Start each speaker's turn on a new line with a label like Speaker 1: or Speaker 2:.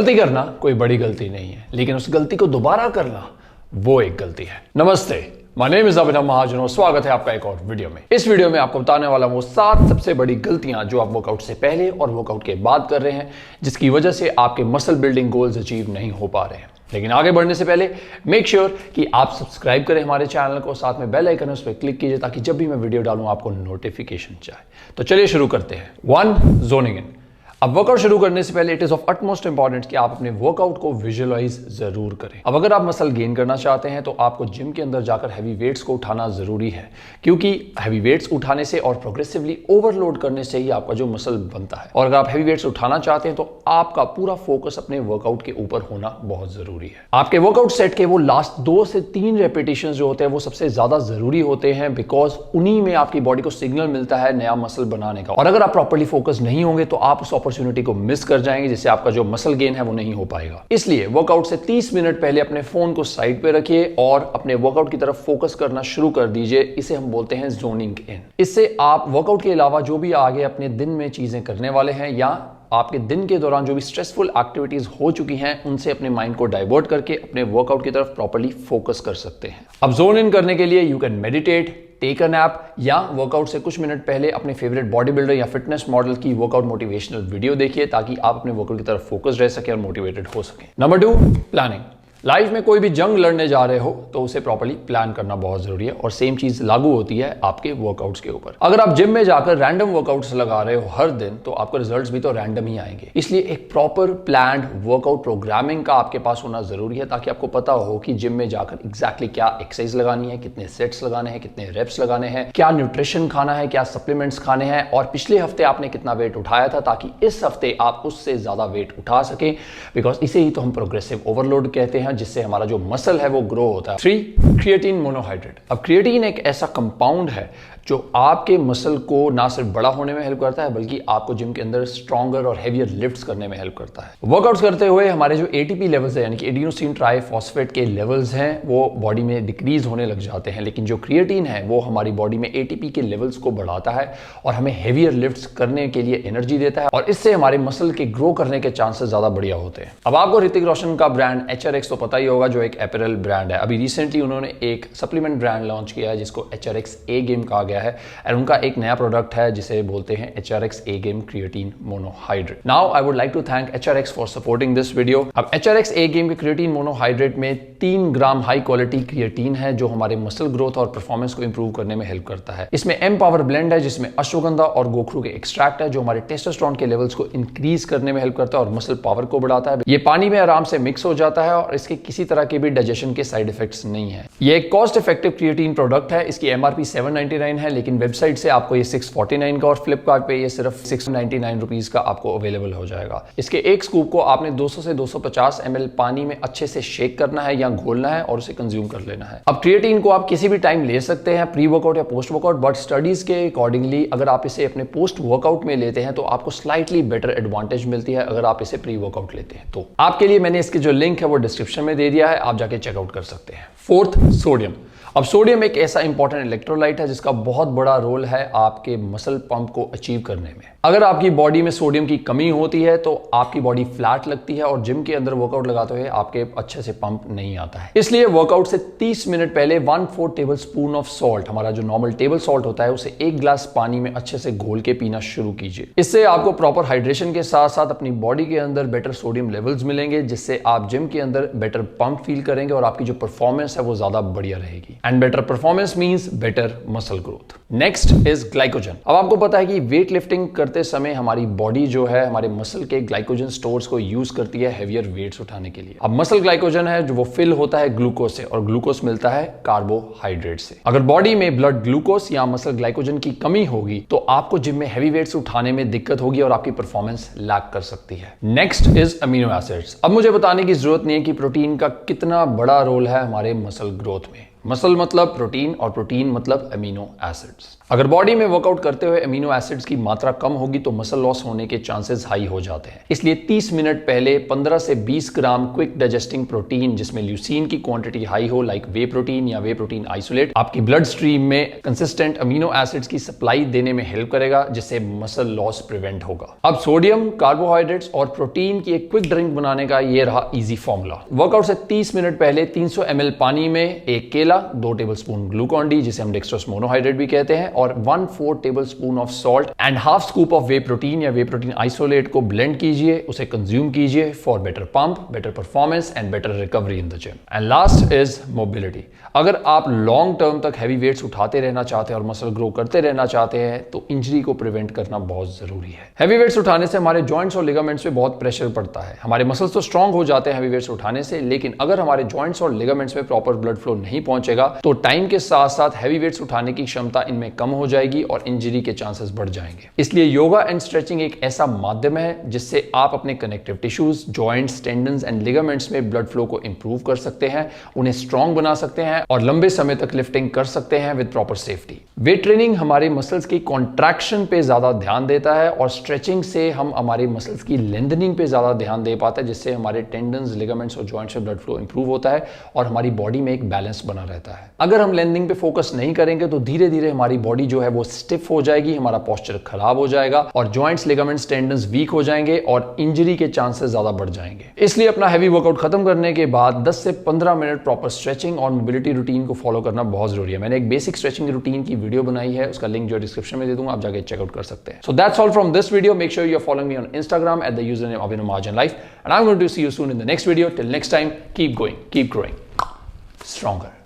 Speaker 1: गलती करना कोई बड़ी गलती नहीं है, लेकिन उस गलती को दोबारा करना वो एक गलती है। नमस्ते, माय नेम इज अभिनव महाजन और स्वागत है आपका एक और वीडियो में। इस वीडियो में आपको बताने वाला वो 7 सबसे बड़ी गलतियां जो आप वर्कआउट से पहले और वर्कआउट के बाद कर रहे हैं, जिसकी वजह से आपके मसल बिल्डिंग गोल्स अचीव नहीं हो पा रहे हैं। लेकिन आगे बढ़ने से पहले मेक श्योर कि आप सब्सक्राइब करें हमारे चैनल को, साथ में बेल आइकन है उस पर क्लिक कीजिए ताकि जब भी मैं वीडियो डालूं आपको नोटिफिकेशन जाए। तो चलिए शुरू करते हैं। 1, जोनिंग इन। अब वर्कआउट शुरू करने से पहले it is of utmost important कि आप अपने वर्कआउट को विजुअलाइज जरूर करें। अब अगर आप मसल गेन करना चाहते हैं तो आपको जिम के अंदर जाकर हैवी वेट्स को उठाना जरूरी है, क्योंकि हैवी वेट्स उठाने से और प्रोग्रेसिवली ओवरलोड करने से ही आपका जो मसल बनता है। और अगर आप हैवी वेट्स उठाना चाहते हैं तो आपका पूरा फोकस अपने वर्कआउट के ऊपर होना बहुत जरूरी है। आपके वर्कआउट सेट के वो लास्ट 2 से 3 रेपिटेशन जो होते हैं वो सबसे ज्यादा जरूरी होते हैं, बिकॉज उन्हीं में आपकी बॉडी को सिग्नल मिलता है नया मसल बनाने का। और अगर आप प्रॉपर्ली फोकस नहीं होंगे तो आप उस अपॉर्चुनिटी को मिस कर जाएंगे, जिससे आपका जो मसल गेन है वो नहीं हो पाएगा। इसलिए वर्कआउट से 30 मिनट पहले अपने फोन को साइड पे रखिए और अपने वर्कआउट की तरफ फोकस करना शुरू कर दीजिए। इसे हम बोलते हैं जोनिंग इन। इससे आप वर्कआउट के अलावा जो भी आगे अपने दिन में चीजें करने वाले हैं या आपके दिन के दौरान जो भी स्ट्रेसफुल एक्टिविटीज हो चुकी हैं उनसे अपने माइंड को डाइवर्ट करके अपने वर्कआउट की तरफ प्रॉपर्ली फोकस कर सकते हैं। अब जोन इन करने के लिए you can meditate, take a nap, या वर्कआउट से कुछ मिनट पहले अपने फेवरेट बॉडी बिल्डर या फिटनेस मॉडल की वर्कआउट मोटिवेशनल वीडियो देखिए ताकि आप अपने वर्कआउट की तरफ फोकस रह सके और मोटिवेटेड हो सके। Number 2, planning. लाइफ में कोई भी जंग लड़ने जा रहे हो तो उसे प्रॉपर्ली प्लान करना बहुत जरूरी है और सेम चीज लागू होती है आपके वर्कआउट्स के ऊपर। अगर आप जिम में जाकर रैंडम वर्कआउट्स लगा रहे हो हर दिन तो आपके रिजल्ट्स भी तो रैंडम ही आएंगे। इसलिए एक प्रॉपर प्लान्ड वर्कआउट प्रोग्रामिंग का आपके पास होना जरूरी है ताकि आपको पता हो कि जिम में जाकर एग्जैक्टली क्या एक्सरसाइज लगानी है, कितने सेट्स लगाने हैं, कितने रेप्स लगाने हैं, क्या न्यूट्रिशन खाना है, क्या सप्लीमेंट्स खाने हैं और पिछले हफ्ते आपने कितना वेट उठाया था ताकि इस हफ्ते आप उससे ज्यादा वेट उठा सके। बिकॉज इसे ही तो हम प्रोग्रेसिव ओवरलोड कहते हैं, जिससे हमारा जो मसल है वो ग्रो होता है। 3, क्रिएटिन मोनोहाइड्रेट। अब क्रिएटिन एक ऐसा कंपाउंड है जो आपके मसल को ना सिर्फ बड़ा होने में हेल्प करता है बल्कि आपको जिम के अंदर स्ट्रॉन्गर और हेवियर लिफ्ट्स करने में हेल्प करता है। वर्कआउट्स करते हुए हमारे जो एटीपी लेवल्स है यानी कि एडिनोसिन ट्राइफॉस्फेट के लेवल्स हैं वो बॉडी में डिक्रीज होने लग जाते हैं, लेकिन जो क्रिएटिन है वो हमारी बॉडी में एटीपी के लेवल्स को बढ़ाता है और हमें हेवियर लिफ्ट्स करने के लिए एनर्जी देता है और इससे हमारे मसल के ग्रो करने के चांसेस ज्यादा बढ़िया होते हैं। अब आपको ऋतिक रोशन का ब्रांड HRX तो पता ही होगा, जो एक अपैरल ब्रांड है। अभी रिसेंटली उन्होंने एक सप्लीमेंट ब्रांड लॉन्च किया है जिसको HRX A गेम कहा गया है और उनका एक नया प्रोडक्ट है जिसे बोलते हैं HRX A game creatine monohydrate. Now I would like to thank HRX for supporting this video. अब HRX A गेम के क्रिएटिन मोनोहाइड्रेट में 3 ग्राम हाई क्वालिटी क्रिएटिन है जो हमारे मसल ग्रोथ और परफॉर्मेंस को इंप्रूव करने में हेल्प करता है। इसमें M पावर ब्लेंड है जिसमें अश्वगंधा और गोखरू के एक्सट्रैक्ट है जो हमारे टेस्टोस्टेरोन के लेवल्स को इंक्रीज करने में हेल्प करता है और मसल पावर को बढ़ाता है। ये पानी में आराम से मिक्स हो जाता है और इसके किसी तरह के भी डाइजेशन के साइड इफेक्ट्स नहीं है। ये एक कॉस्ट इफेक्टिव क्रिएटिन प्रोडक्ट है। इसकी MRP 799 है, लेकिन वेबसाइट से आपको ये 649 का और फ्लिपकार्ट पे ये सिर्फ 699 रुपीज का आपको अवेलेबल हो जाएगा। इसके एक स्कूप को आपने 200 से 250 ml पानी में अच्छे से शेक करना है या घोलना है और उसे कंज्यूम कर लेना है। अब क्रिएटिन को आप किसी भी टाइम ले सकते हैं, प्री वर्कआउट या पोस्ट वर्कआउट, बट स्टडीज के अकॉर्डिंगली अगर आप इसे अपने पोस्ट वर्कआउट में लेते हैं तो आपको स्लाइटली बेटर एडवांटेज मिलती है अगर आप इसे प्री वर्कआउट लेते हैं तो। आपके लिए मैंने इसके जो लिंक है वो डिस्क्रिप्शन में दे दिया है, आप जाके चेकआउट कर सकते हैं। 4th, sodium. अब सोडियम एक ऐसा इंपॉर्टेंट इलेक्ट्रोलाइट है जिसका बहुत बड़ा रोल है आपके मसल पंप को अचीव करने में। अगर आपकी बॉडी में सोडियम की कमी होती है तो आपकी बॉडी फ्लैट लगती है और जिम के अंदर वर्कआउट लगाते हुए आपके अच्छे से पंप नहीं आता है। इसलिए वर्कआउट से 30 मिनट पहले 1/4 टेबल स्पून ऑफ सॉल्ट, हमारा जो नॉर्मल टेबल सॉल्ट होता है, उसे 1 गिलास पानी में अच्छे से घोल के पीना शुरू कीजिए। इससे आपको प्रॉपर हाइड्रेशन के साथ साथ अपनी बॉडी के अंदर बेटर सोडियम लेवल्स मिलेंगे, जिससे आप जिम के अंदर बेटर पंप फील करेंगे और आपकी जो परफॉर्मेंस है वो ज्यादा बढ़िया रहेगी। And better performance means better muscle growth. Next is glycogen. अब आपको पता है कि वेट लिफ्टिंग करते समय हमारी बॉडी जो है हमारे मसल के ग्लाइकोजन स्टोर्स को यूज करती है हेवियर वेट्स उठाने के लिए। अब मसल ग्लाइकोजन है जो वो फिल होता है ग्लूकोज से और ग्लूकोज मिलता है कार्बोहाइड्रेट से। अगर बॉडी में ब्लड ग्लूकोज या मसल ग्लाइकोजन की कमी होगी तो आपको जिम में हेवी वेट्स उठाने में दिक्कत होगी और आपकी परफॉर्मेंस लैग कर सकती है। Next is amino acids. अब मुझे बताने की जरूरत नहीं है कि प्रोटीन का कितना बड़ा रोल है हमारे मसल ग्रोथ में। मसल मतलब प्रोटीन और प्रोटीन मतलब अमीनो एसिड्स। अगर बॉडी में वर्कआउट करते हुए अमीनो एसिड्स की मात्रा कम होगी तो मसल लॉस होने के चांसेस हाई हो जाते हैं। इसलिए 30 मिनट पहले 15 से 20 ग्राम क्विक डाइजेस्टिंग प्रोटीन जिसमें ल्यूसीन की क्वांटिटी हाई हो, लाइक वे प्रोटीन या वे प्रोटीन आइसोलेट, आपकी ब्लड स्ट्रीम में कंसिस्टेंट अमीनो एसिड्स की सप्लाई देने में हेल्प करेगा, जिससे मसल लॉस प्रिवेंट होगा। अब सोडियम, कार्बोहाइड्रेट्स और प्रोटीन की एक क्विक ड्रिंक बनाने का ये रहा इजी फॉर्मूला। वर्कआउट से 30 मिनट पहले 300 ml पानी में एक केला, 2 टेबलस्पून ग्लूकॉन डी जिसे हम डेक्सट्रोस मोनोहाइड्रेट भी कहते हैं, और 1/4 tablespoon of salt and half scoop of way protein या वे प्रोटीन आइसोलेट को ब्लेंड कीजिए, उसे कंज्यूम कीजिए for better pump, better performance and better recovery in the gym. And last is mobility. अगर आप लॉन्ग टर्म तक हैवी वेट्स उठाते रहना चाहते हैं और मसल ग्रो करते रहना चाहते हैं तो इंजरी को प्रिवेंट करना बहुत जरूरी है। हैवी वेट्स उठाने से हमारे जॉइंट्स और लिगामेंट्स पे बहुत प्रेशर पड़ता है। हमारे मसल्स तो स्ट्रांग हो जाते हैं हैवी वेट्स उठाने से, लेकिन अगर हमारे जॉइंट्स और लिगामेंट्स में प्रॉपर ब्लड फ्लो नहीं पहुंचेगा तो टाइम के साथ साथ हैवी वेट्स उठाने की क्षमता इनमें कम हो जाएगी और इंजरी के चांसेस बढ़ जाएंगे। इसलिए योगा एंड स्ट्रेचिंग एक ऐसा माध्यम है जिससे आप अपने connective tissues, joints, tendons and ligaments में ब्लड फ्लो को इंप्रूव कर सकते हैं, उन्हें स्ट्रांग बना सकते हैं और लंबे समय तक लिफ्टिंग कर सकते हैं with proper safety. Weight training हमारे मसल्स की कॉन्ट्रैक्शन पे ज्यादा ध्यान देता है और स्ट्रेचिंग से हम हमारे मसल्स की लेंथनिंग पे ज्यादा ध्यान दे पाते हैं, जिससे हमारे टेंडन्स, लिगामेंट्स और जॉइंट्स में ब्लड फ्लो इंप्रूव होता है और हमारी बॉडी में एक बैलेंस बना रहता है। अगर हम लेंथनिंग पे फोकस नहीं करेंगे तो धीरे धीरे हमारी बॉडी जो है वो स्टिफ हो जाएगी, हमारा पोस्चर खराब हो जाएगा और जॉइंट्स, लिगामेंट्स, टेंडन्स वीक हो जाएंगे और इंजरी के चांसेस ज्यादा बढ़ जाएंगे। इसलिए अपना हैवी वर्कआउट खत्म करने के बाद 10 से 15 मिनट प्रॉपर स्ट्रेचिंग और मोबिलिटी रूटीन को फॉलो करना बहुत जरूरी है। मैंने एक बेसिक स्ट्रेचिंग रूटीन की वीडियो बनाई है, उसका लिंक जो डिस्क्रिप्शन में दे दूंगा, आप जाके चेकआउट कर सकते हैं। So that's all from this video. Make sure you are following me on Instagram at the username Abhinav Mahajan Life, and I'm going to see you soon in the next video. Till next time, keep going, keep growing, stronger.